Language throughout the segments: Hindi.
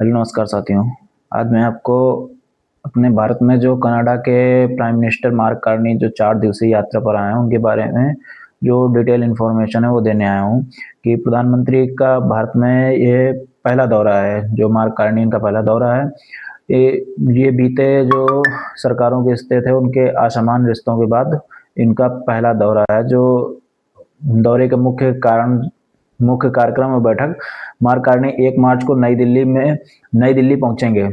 हेलो नमस्कार साथियों। आज मैं आपको अपने भारत में जो कनाडा के प्राइम मिनिस्टर मार्क कार्नी जो 4 दिवसीय यात्रा पर आए हैं उनके बारे में जो डिटेल इन्फॉर्मेशन है वो देने आया हूँ कि प्रधानमंत्री का भारत में ये पहला दौरा है, जो मार्क कार्नी इनका पहला दौरा है। ये बीते जो सरकारों के रिश्ते थे उनके असमान रिश्तों के बाद इनका पहला दौरा है। जो दौरे का मुख्य कार्यक्रम और बैठक मार्क कार्नी 1 मार्च को नई दिल्ली पहुंचेंगे।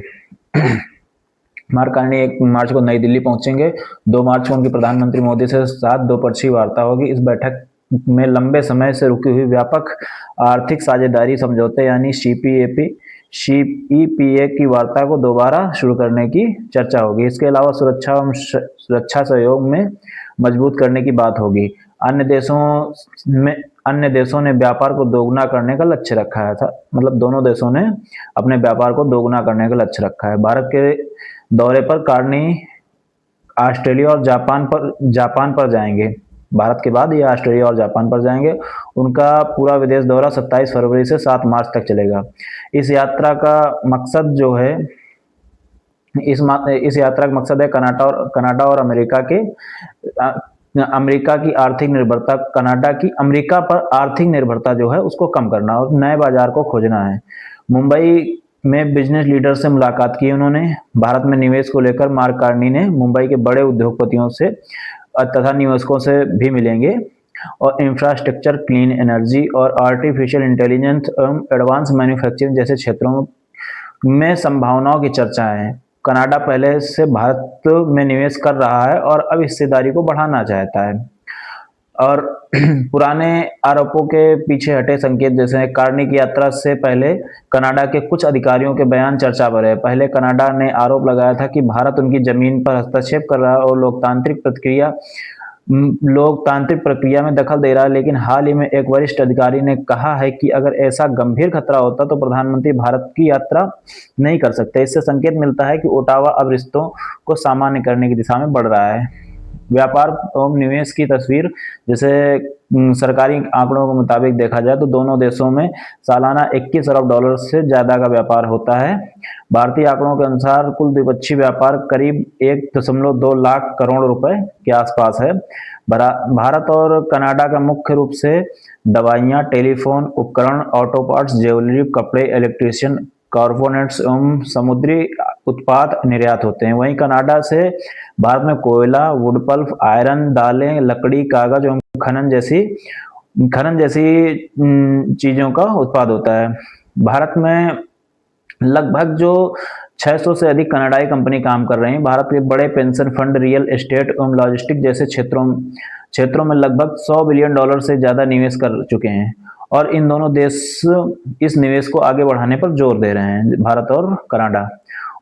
मार्क कार्नी 1 मार्च को नई दिल्ली पहुंचेंगे। 2 मार्च को उनकी प्रधानमंत्री मोदी से साथ द्विपक्षीय वार्ता होगी। इस बैठक में लंबे समय से रुकी हुई व्यापक आर्थिक साझेदारी समझौते यानी सीईपीए की वार्ता को दोबारा शुरू करने की चर्चा होगी। इसके अलावा सुरक्षा सहयोग में मजबूत करने की बात होगी। अन्य देशों ने व्यापार को दोगुना करने का लक्ष्य रखा था। मतलब दोनों देशों ने अपने व्यापार को दोगुना करने का लक्ष्य रखा है। भारत के दौरे पर कार्नी ऑस्ट्रेलिया और जापान पर जाएंगे। भारत के बाद ये ऑस्ट्रेलिया और जापान पर जाएंगे। उनका पूरा विदेश दौरा 27 फरवरी से 7 मार्च तक चलेगा। इस यात्रा का मकसद जो है इस यात्रा का मकसद है कनाडा और अमेरिका की आर्थिक निर्भरता अमेरिका पर आर्थिक निर्भरता जो है उसको कम करना और नए बाजार को खोजना है। मुंबई में बिजनेस लीडर से मुलाकात की उन्होंने। भारत में निवेश को लेकर मार्क कार्नी ने मुंबई के बड़े उद्योगपतियों से तथा निवेशकों से भी मिलेंगे और इंफ्रास्ट्रक्चर, क्लीन एनर्जी और आर्टिफिशियल इंटेलिजेंस एवं एडवांस मैन्युफैक्चरिंग जैसे क्षेत्रों में संभावनाओं की चर्चा है। कनाडा पहले से भारत में निवेश कर रहा है और अब हिस्सेदारी को बढ़ाना चाहता है और पुराने आरोपों के पीछे हटे संकेत जैसे कार्नी की यात्रा से पहले कनाडा के कुछ अधिकारियों के बयान चर्चा पर है। पहले कनाडा ने आरोप लगाया था कि भारत उनकी जमीन पर हस्तक्षेप कर रहा है और लोकतांत्रिक प्रक्रिया में दखल दे रहा है, लेकिन हाल ही में एक वरिष्ठ अधिकारी ने कहा है कि अगर ऐसा गंभीर खतरा होता तो प्रधानमंत्री भारत की यात्रा नहीं कर सकते। इससे संकेत मिलता है कि ओटावा अब रिश्तों को सामान्य करने की दिशा में बढ़ रहा है। व्यापार एवं निवेश की तस्वीर जैसे सरकारी आंकड़ों के मुताबिक देखा जाए तो दोनों देशों में सालाना 21 अरब डॉलर से ज्यादा का व्यापार होता है। भारतीय आंकड़ों के अनुसार कुल द्विपक्षीय व्यापार करीब 1.2 लाख करोड़ रुपए के आसपास है। भारत और कनाडा का मुख्य रूप से दवाइयां, टेलीफोन उपकरण, ऑटो पार्ट्स, ज्वेलरी, कपड़े, इलेक्ट्रिशियन, कार्बोनेट्स एवं समुद्री उत्पाद निर्यात होते हैं। वहीं कनाडा से भारत में कोयला, वुड पल्प, आयरन, दालें, लकड़ी, कागज एवं खनन जैसी चीजों का उत्पाद होता है। भारत में लगभग जो 600 से अधिक कनाडाई कंपनी काम कर रही हैं। भारत के बड़े पेंशन फंड रियल एस्टेट एवं लॉजिस्टिक जैसे क्षेत्रों में लगभग 100 बिलियन डॉलर से ज्यादा निवेश कर चुके हैं और इन दोनों देश इस निवेश को आगे बढ़ाने पर जोर दे रहे हैं, भारत और कनाडा।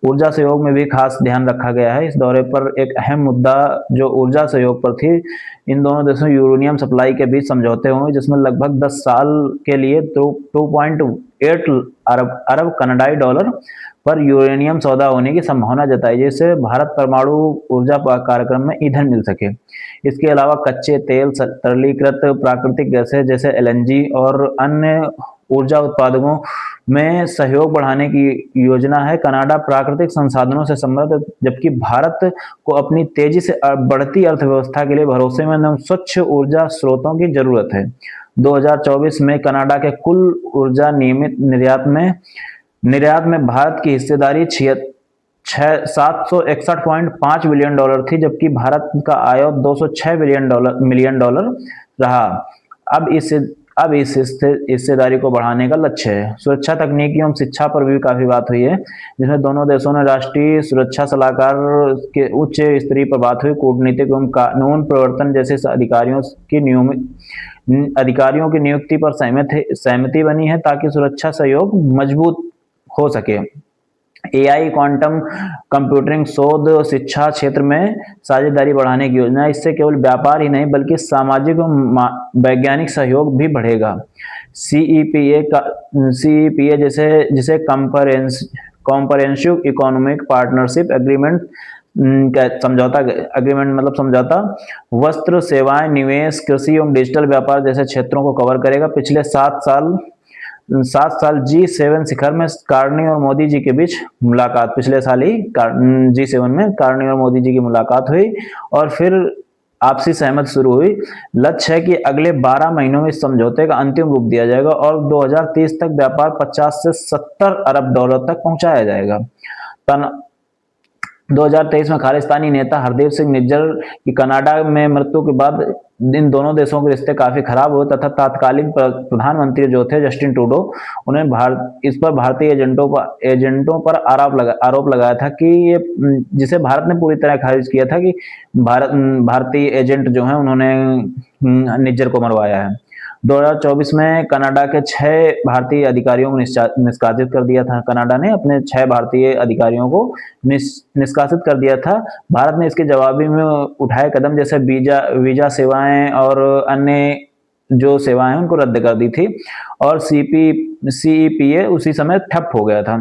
ऊर्जा सहयोग में भी खास ध्यान रखा गया है। इस दौरे पर एक अहम मुद्दा जो ऊर्जा सहयोग पर थी, इन दोनों देशों यूरेनियम सप्लाई के बीच समझौते हुए जिसमें लगभग 10 साल के लिए 2.8 अरब कनाडाई डॉलर पर यूरेनियम सौदा होने की संभावना जताई, जिससे भारत परमाणु ऊर्जा कार्यक्रम में ईंधन मिल सके। इसके अलावा कच्चे तेल, तरलीकृत प्राकृतिक गैसें जैसे एलएनजी और अन्य ऊर्जा उत्पादकों में सहयोग बढ़ाने की योजना है। कनाडा प्राकृतिक संसाधनों से समृद्ध है, जबकि भारत को अपनी तेजी से बढ़ती अर्थव्यवस्था के लिए भरोसेमंद एवं स्वच्छ ऊर्जा स्रोतों की जरूरत है। 2024 में कनाडा के कुल ऊर्जा नियमित निर्यात में भारत की हिस्सेदारी 761.5 बिलियन डॉलर थी, जबकि भारत का आयात 206 मिलियन डॉलर रहा। अब इस हिस्सेदारी को बढ़ाने का लक्ष्य है। सुरक्षा, तकनीकी एवं शिक्षा पर भी काफी बात हुई है, जिसमें दोनों देशों ने राष्ट्रीय सुरक्षा सलाहकार के उच्च स्तरीय पर बात हुई। कूटनीतिक एवं कानून प्रवर्तन जैसे अधिकारियों की नियुक्ति पर सहमति बनी है ताकि सुरक्षा सहयोग मजबूत हो सके। एआई, क्वांटम कंप्यूटिंग, शोध, शिक्षा क्षेत्र में साझेदारी बढ़ाने की योजना है। इससे केवल व्यापार ही नहीं बल्कि सामाजिक और वैज्ञानिक सहयोग भी बढ़ेगा। सीईपीए जिसे कॉम्प्रहेंसिव इकोनॉमिक पार्टनरशिप एग्रीमेंट समझौता वस्त्र, सेवाएं, निवेश, कृषि एवं डिजिटल व्यापार जैसे क्षेत्रों को कवर करेगा। पिछले 7 साल 7 साल G7 शिखर में कार्नी और मोदी जी के बीच मुलाकात, पिछले साल ही G7 में कार्नी और मोदी जी की मुलाकात हुई और फिर आपसी सहमति शुरू हुई। लक्ष्य है कि अगले 12 महीनों में इस समझौते का अंतिम रूप दिया जाएगा और 2030 तक व्यापार 50 से 70 अरब डॉलर तक पहुंचाया जाएगा। 2023 में खालिस्तानी नेता हरदीप सिंह निज्जर की कनाडा में मृत्यु के बाद इन दोनों देशों के रिश्ते काफी खराब हुए तथा तत्कालीन प्रधानमंत्री जो थे जस्टिन ट्रूडो, उन्हें इस पर भारतीय एजेंटों पर आरोप लगाया था कि ये, जिसे भारत ने पूरी तरह खारिज किया था कि भारतीय एजेंट जो हैं उन्होंने निज्जर को मरवाया है। 2024 में कनाडा के 6 भारतीय अधिकारियों को निष्कासित कर दिया था। कनाडा ने अपने 6 भारतीय अधिकारियों को निष्कासित कर दिया था। भारत ने इसके जवाबी में उठाए कदम जैसे वीजा सेवाएं और अन्य जो सेवाएं हैं उनको रद्द कर दी थी और CEPA उसी समय ठप हो गया था।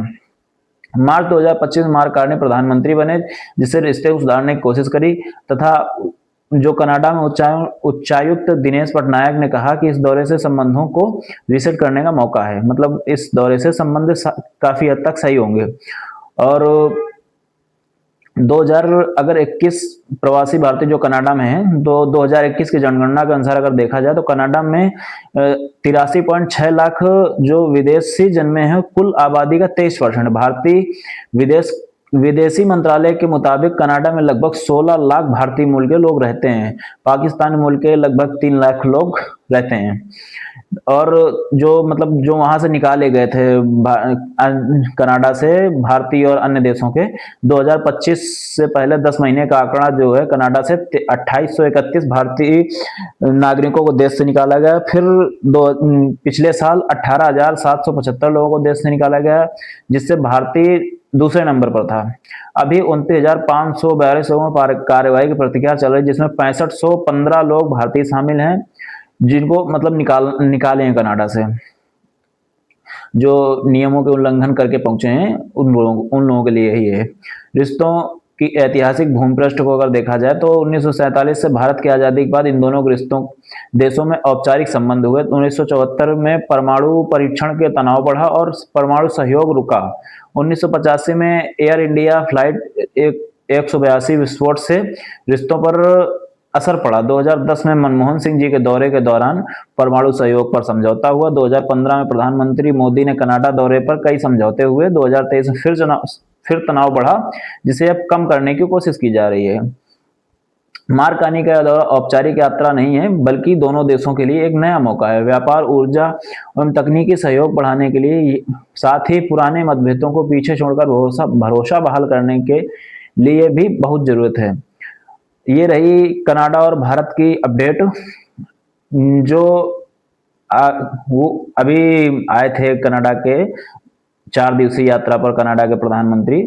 मार्च 2025 में मार्क कार्नी प्रधानमंत्री बने, जिससे रिश्ते सुधारने की कोशिश करी तथा जो कनाडा में उच्चायुक्त दिनेश पटनायक ने कहा कि इस दौरे से संबंधों को रीसेट करने का मौका है, मतलब इस दौरे से संबंध काफी हद तक सही होंगे। और 2021 प्रवासी भारतीय जो कनाडा में हैं, तो 2021 की जनगणना के अनुसार अगर देखा जाए तो कनाडा में 83.6 लाख जो विदेशी जन्मे हैं, कुल आबादी का 23%। भारतीय विदेशी मंत्रालय के मुताबिक कनाडा में लगभग 16 लाख भारतीय मूल के लोग रहते हैं। पाकिस्तानी मूल के लगभग 3 लाख लोग रहते हैं और जो वहां से निकाले गए थे कनाडा से भारतीय और अन्य देशों के, 2025 से पहले 10 महीने का आंकड़ा जो है कनाडा से 2831 भारतीय नागरिकों को देश से निकाला गया। फिर पिछले साल 18,775 लोगों को देश से निकाला गया, जिससे भारतीय दूसरे नंबर पर था। अभी 29,542 लोगों पर कार्यवाही की प्रक्रिया चल रही है, जिसमें 6515 लोग भारतीय शामिल हैं, जिनको मतलब निकाले हैं कनाडा से, जो नियमों के उल्लंघन करके पहुंचे हैं उन लोगों के लिए ही है। रिश्तों की ऐतिहासिक भूमिपृष्ठ को अगर देखा जाए तो 1947 से भारत की आजादी के बाद इन दोनों देशों में औपचारिक संबंध हुए। 1974 में परमाणु परीक्षण के तनाव बढ़ा और परमाणु सहयोग रुका। 1985 में एयर इंडिया फ्लाइट 182 विस्फोट से रिश्तों पर असर पड़ा। 2010 में मनमोहन सिंह जी के दौरे के दौरान परमाणु सहयोग पर समझौता हुआ। 2015 में प्रधानमंत्री मोदी ने कनाडा दौरे पर कई समझौते हुए। 2023 में फिर तनाव बढ़ा, जिसे अब कम करने की कोशिश की जा रही है। मार्क कार्नी का दौरा औपचारिक यात्रा नहीं है, बल्कि दोनों देशों के लिए एक नया मौका है। व्यापार, ऊर्जा एवं तकनीकी सहयोग बढ़ाने के लिए, साथ ही पुराने मतभेदों को पीछे छोड़कर भरोसा बहाल करने के लिए भी बहुत जरूरत है। ये रही कनाडा और भारत की अपडेट। जो वो अभी आए थे कनाडा के 4 दिवसीय यात्रा पर, कनाडा के प्रधानमंत्री,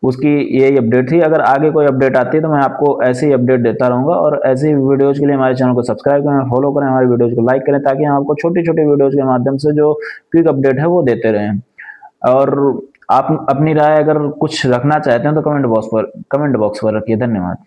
उसकी यही अपडेट थी। अगर आगे कोई अपडेट आती है तो मैं आपको ऐसे ही अपडेट देता रहूंगा। और ऐसी वीडियोज के लिए हमारे चैनल को सब्सक्राइब करें, फॉलो करें, हमारी वीडियोज को लाइक करें, ताकि हम आपको छोटी छोटी वीडियोज के माध्यम से जो क्विक अपडेट है वो देते रहें। और आप अपनी राय अगर कुछ रखना चाहते हैं तो कमेंट बॉक्स पर रखिए। धन्यवाद।